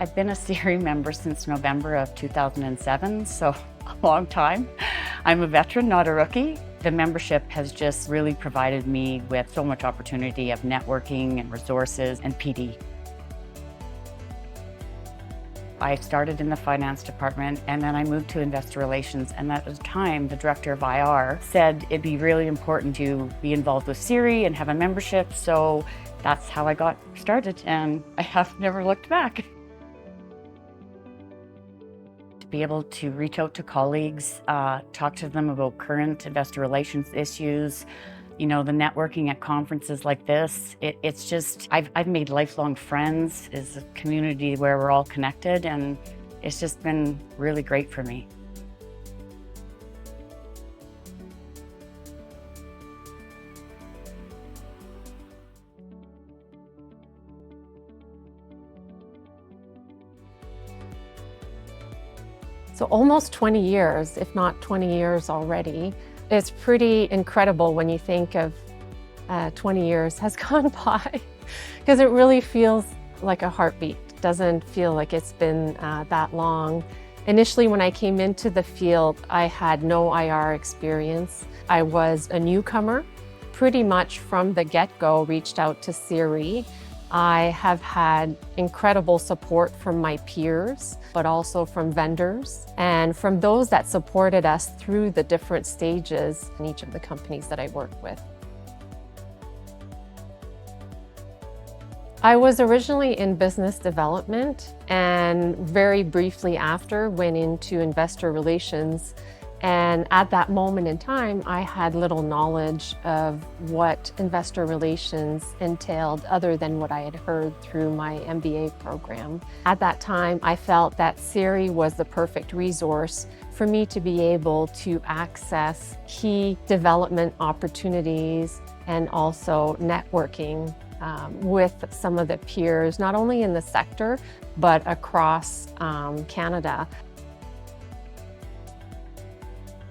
I've been a CIRI member since November of 2007, so a long time. I'm a veteran, not a rookie. The membership has just really provided me with so much opportunity of networking and resources and PD. I started in the finance department and then I moved to investor relations, and at the time the director of IR said it'd be really important to be involved with CIRI and have a membership, so that's how I got started and I have never looked back. To be able to reach out to colleagues, talk to them about current investor relations issues, you know, the networking at conferences like this, it's just, I've made lifelong friends. It's a community where we're all connected, and it's just been really great for me. So almost 20 years, if not 20 years already. It's pretty incredible when you think of 20 years has gone by, because it really feels like a heartbeat. It doesn't feel like it's been that long. Initially, when I came into the field, I had no IR experience. I was a newcomer. Pretty much from the get-go, reached out to CIRI. I have had incredible support from my peers, but also from vendors and from those that supported us through the different stages in each of the companies that I work with. I was originally in business development and very briefly after went into investor relations. And at that moment in time, I had little knowledge of what investor relations entailed other than what I had heard through my MBA program. At that time, I felt that CIRI was the perfect resource for me to be able to access key development opportunities and also networking with some of the peers, not only in the sector, but across Canada.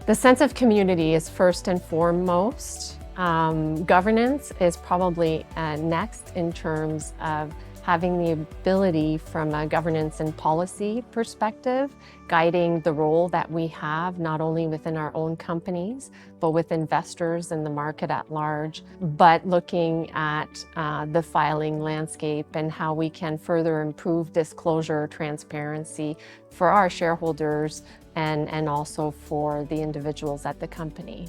The sense of community is first and foremost. Governance is probably next in terms of having the ability from a governance and policy perspective, guiding the role that we have not only within our own companies, but with investors in the market at large, but looking at the filing landscape and how we can further improve disclosure, transparency for our shareholders and also for the individuals at the company.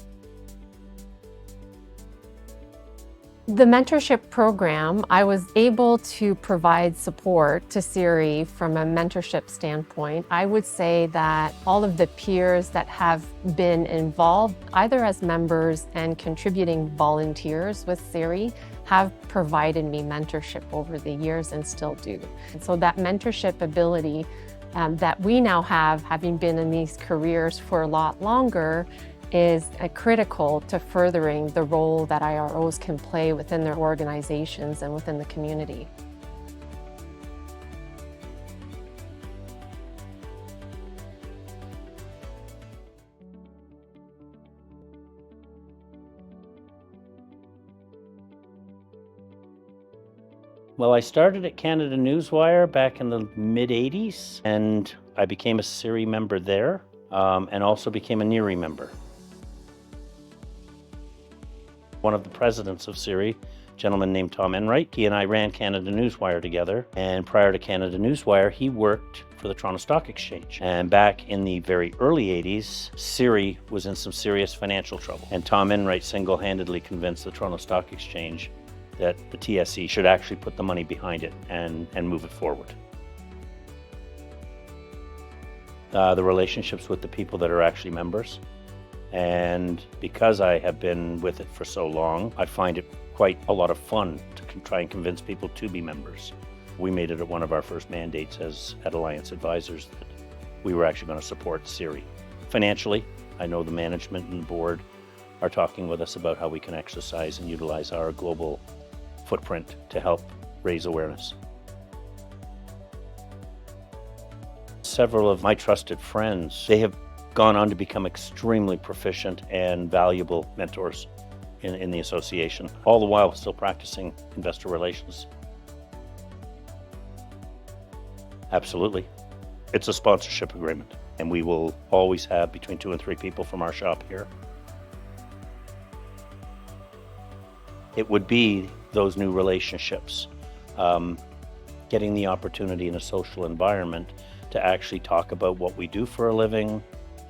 The mentorship program, I was able to provide support to CIRI from a mentorship standpoint. I would say that all of the peers that have been involved, either as members and contributing volunteers with CIRI, have provided me mentorship over the years and still do. And so that mentorship ability that we now have, having been in these careers for a lot longer, is critical to furthering the role that IROs can play within their organizations and within the community. Well, I started at Canada Newswire back in the mid-'80s, and I became a CIRI member there, and also became a NIRI member. One of the presidents of CIRI, a gentleman named Tom Enright, he and I ran Canada Newswire together, and prior to Canada Newswire, he worked for the Toronto Stock Exchange. And back in the very early 80s, CIRI was in some serious financial trouble, and Tom Enright single-handedly convinced the Toronto Stock Exchange that the TSE should actually put the money behind it and move it forward. The relationships with the people that are actually members, and because I have been with it for so long, I find it quite a lot of fun to try and convince people to be members. We made it one of our first mandates at Alliance Advisors that we were actually going to support CIRI. Financially, I know the management and the board are talking with us about how we can exercise and utilize our global footprint to help raise awareness. Several of my trusted friends, they have gone on to become extremely proficient and valuable mentors in the association, all the while still practicing investor relations. Absolutely. It's a sponsorship agreement, and we will always have between 2 and 3 people from our shop here. It would be those new relationships, getting the opportunity in a social environment to actually talk about what we do for a living,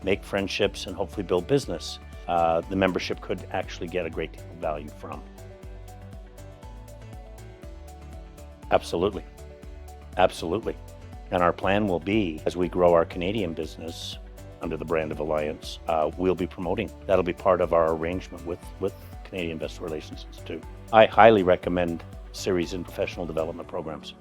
make friendships, and hopefully build business. The membership could actually get a great deal of value from. Absolutely. Absolutely. And our plan will be, as we grow our Canadian business under the brand of Alliance, we'll be promoting. That'll be part of our arrangement with Canadian Investor Relations Institute. I highly recommend CIRI's in professional development programs.